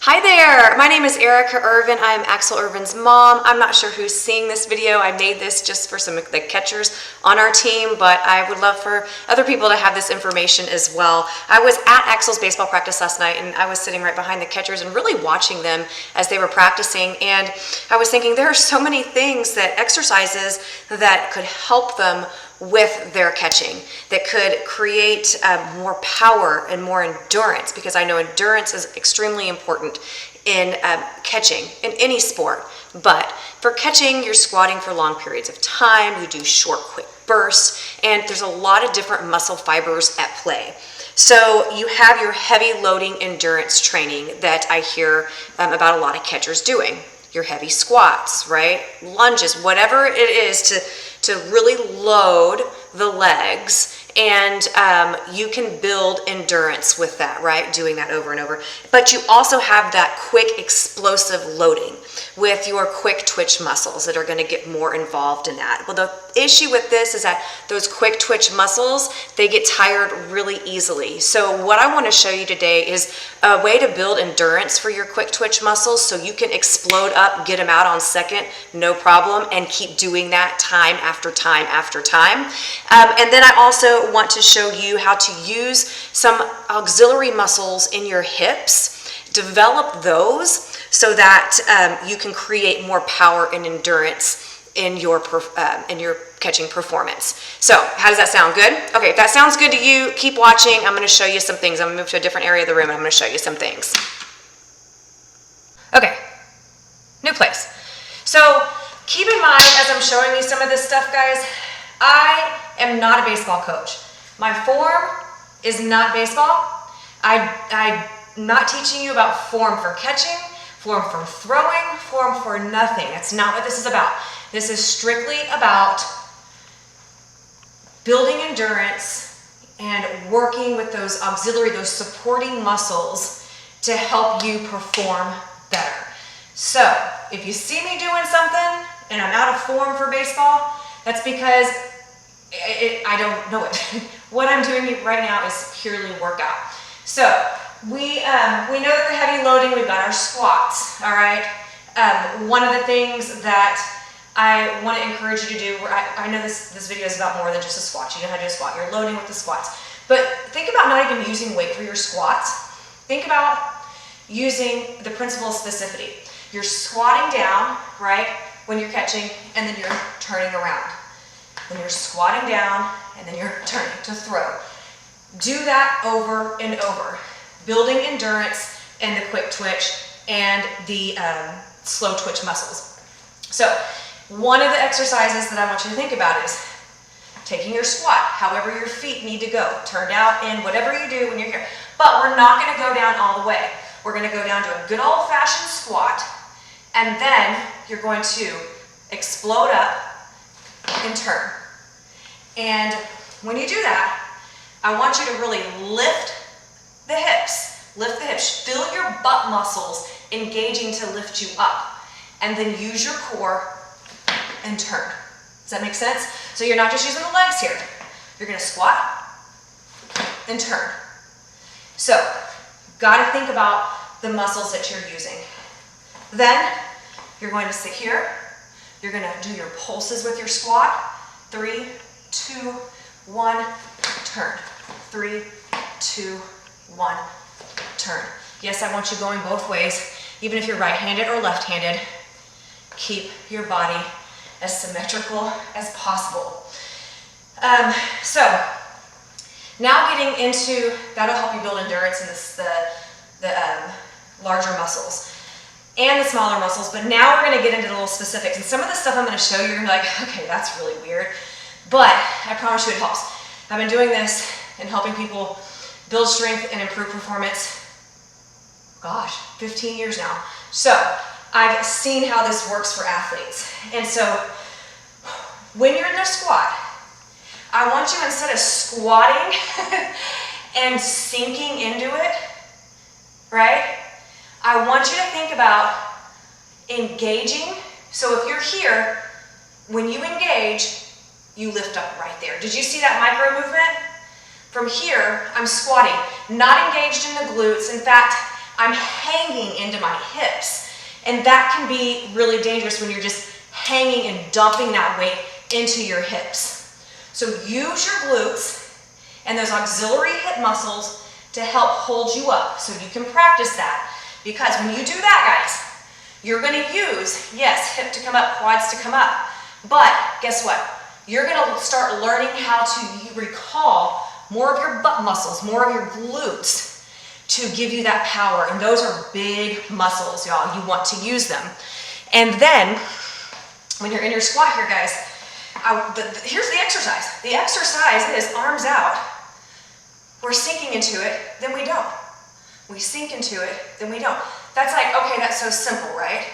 Hi there, my name is Erica Irvin. I'm Axel Irvin's mom. I'm not sure who's seeing this video. I made this just for some of the catchers on our team, but I would love for other people to have this information as well. I was at Axel's baseball practice last night, and I was sitting right behind the catchers and really watching them as they were practicing, and I was thinking there are so many things, exercises that could help them with their catching, that could create more power and more endurance, because I know endurance is extremely important in catching in any sport. But for catching, you're squatting for long periods of time, you do short, quick bursts, and there's a lot of different muscle fibers at play. So you have your heavy loading endurance training that I hear about a lot of catchers doing. Your heavy squats, right? Lunges, whatever it is to really load the legs, and you can build endurance with that, right? Doing that over and over. But you also have that quick explosive loading with your quick twitch muscles that are going to get more involved in that. Well, the issue with this is that those quick twitch muscles, they get tired really easily. So what I want to show you today is a way to build endurance for your quick twitch muscles so you can explode up, get them out on second, no problem, and keep doing that time after time after time. And then I also want to show you how to use some auxiliary muscles in your hips, develop those so that you can create more power and endurance in your catching performance. So how does that sound? Good? Okay, if that sounds good to you, keep watching. I'm going to show you some things. I'm going to move to a different area of the room and I'm going to show you some things. Okay, new place. So keep in mind as I'm showing you some of this stuff, guys, I am not a baseball coach. My form is not baseball. I'm not teaching you about form for catching, form for throwing, form for nothing. That's not what this is about. This is strictly about building endurance and working with those auxiliary, those supporting muscles to help you perform better. So if you see me doing something and I'm out of form for baseball, that's because I don't know it. What I'm doing right now is purely workout. So we know that the heavy loading, we've got our squats, all right? One of the things that I want to encourage you to do, I know this video is about more than just a squat. You know how to do a squat. You're loading with the squats. But think about not even using weight for your squats. Think about using the principle of specificity. You're squatting down, right, when you're catching, and then you're turning around. Then you're squatting down, and then you're turning to throw. Do that over and over, building endurance and the quick twitch and the slow twitch muscles. So one of the exercises that I want you to think about is taking your squat, however your feet need to go, turned out in, whatever you do when you're here. But we're not going to go down all the way. We're going to go down to a good old-fashioned squat, and then you're going to explode up and turn. And when you do that, I want you to really lift the hips. Lift the hips. Feel your butt muscles engaging to lift you up. And then use your core and turn. Does that make sense? So you're not just using the legs here. You're going to squat and turn. So, got to think about the muscles that you're using. Then, you're going to sit here. You're going to do your pulses with your squat. 3, 2, 1, turn. 3, 2, 1, turn. Yes, I want you going both ways. Even if you're right-handed or left-handed, keep your body as symmetrical as possible. So, now getting into, that'll help you build endurance in the larger muscles and the smaller muscles, but now we're going to get into the little specifics. And some of the stuff I'm going to show you, you're going to be like, okay, that's really weird, but I promise you it helps. I've been doing this and helping people build strength and improve performance, 15 years now. So I've seen how this works for athletes. And so when you're in a squat, I want you, instead of squatting and sinking into it, right? I want you to think about engaging. So if you're here, when you engage, you lift up right there. Did you see that micro movement? From here, I'm squatting, not engaged in the glutes. In fact, I'm hanging into my hips. And that can be really dangerous when you're just hanging and dumping that weight into your hips. So use your glutes and those auxiliary hip muscles to help hold you up so you can practice that. Because when you do that, guys, you're going to use, yes, hip to come up, quads to come up. But guess what? You're going to start learning how to recall more of your butt muscles, more of your glutes to give you that power. And those are big muscles, y'all. You want to use them. And then when you're in your squat here, guys, here's the exercise. The exercise is arms out. We're sinking into it, then we don't. We sink into it, then we don't. That's like, okay, that's so simple, right?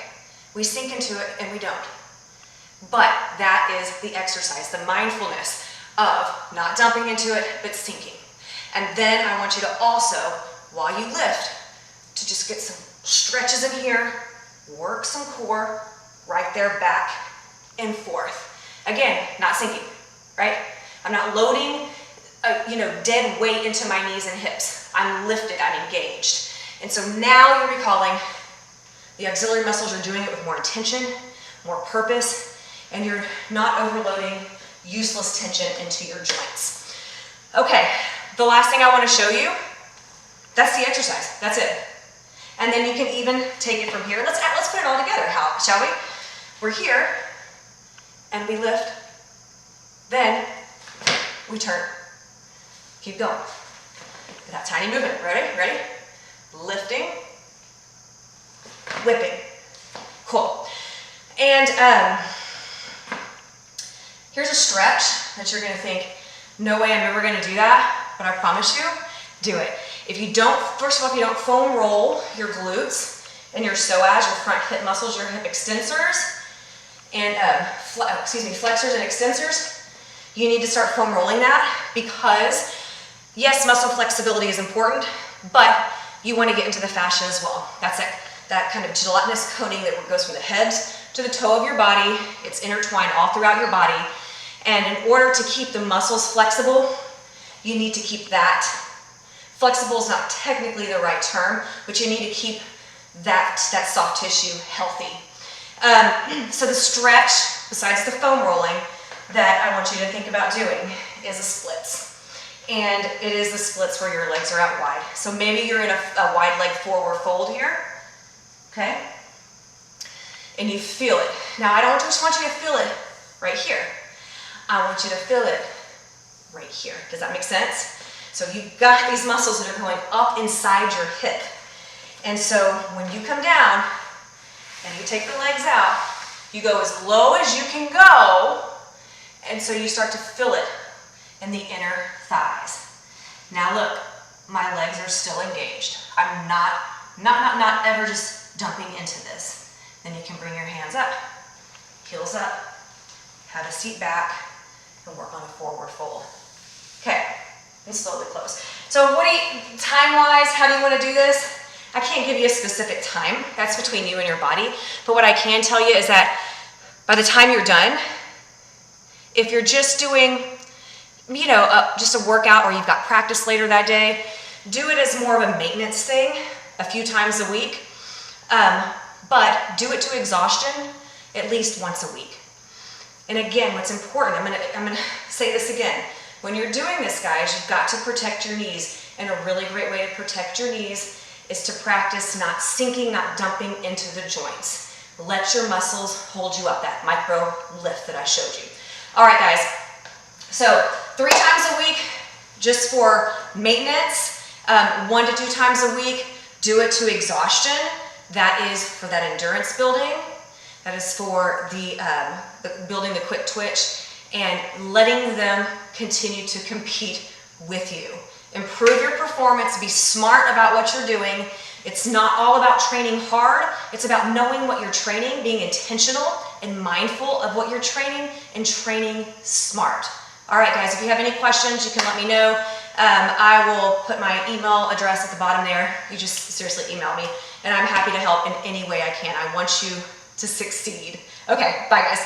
We sink into it and we don't. But that is the exercise, the mindfulness of not dumping into it, but sinking. And then I want you to also, while you lift, to just get some stretches in here, work some core, right there, back and forth. Again, not sinking, right? I'm not loading dead weight into my knees and hips. I'm lifted, I'm engaged. And so now you're recalling the auxiliary muscles are doing it with more intention, more purpose, and you're not overloading useless tension into your joints. Okay, the last thing I want to show you, that's the exercise, that's it. And then you can even take it from here. Let's put it all together, shall we? We're here, and we lift, then we turn. Keep going. That tiny movement. Ready? Lifting, whipping. Cool. And here's a stretch that you're going to think, no way I'm ever going to do that, but I promise you, do it. If you don't, first of all, if you don't foam roll your glutes and your psoas, your front hip muscles, your hip extensors, and flexors and extensors, you need to start foam rolling that because yes, muscle flexibility is important, but you want to get into the fascia as well. That's it. That kind of gelatinous coating that goes from the head to the toe of your body. It's intertwined all throughout your body. And in order to keep the muscles flexible, you need to keep that. Flexible is not technically the right term, but you need to keep that soft tissue healthy. So the stretch, besides the foam rolling, that I want you to think about doing is the splits. And it is the splits where your legs are out wide. So maybe you're in a wide leg forward fold here, okay? And you feel it. Now I don't just want you to feel it right here. I want you to feel it right here. Does that make sense? So you've got these muscles that are going up inside your hip. And so when you come down and you take the legs out, you go as low as you can go. And so you start to feel it in the inner thighs. Now look, my legs are still engaged. I'm not ever just dumping into this. Then you can bring your hands up, heels up, have a seat back, and work on a forward fold. Okay, and slowly close. So time-wise, how do you want to do this? I can't give you a specific time. That's between you and your body. But what I can tell you is that by the time you're done, if you're just doing just a workout or you've got practice later that day, do it as more of a maintenance thing a few times a week. But do it to exhaustion at least once a week. And again, what's important, I'm gonna say this again. When you're doing this, guys, you've got to protect your knees. And a really great way to protect your knees is to practice not sinking, not dumping into the joints. Let your muscles hold you up, that micro lift that I showed you. All right, guys. So 3 times a week, just for maintenance. 1 to 2 times a week, do it to exhaustion. That is for that endurance building. That is for the building the quick twitch and letting them continue to compete with you. Improve your performance, be smart about what you're doing. It's not all about training hard. It's about knowing what you're training, being intentional and mindful of what you're training, and training smart. All right, guys, if you have any questions, you can let me know. I will put my email address at the bottom there. You just seriously email me, and I'm happy to help in any way I can. I want you to succeed. Okay, bye, guys.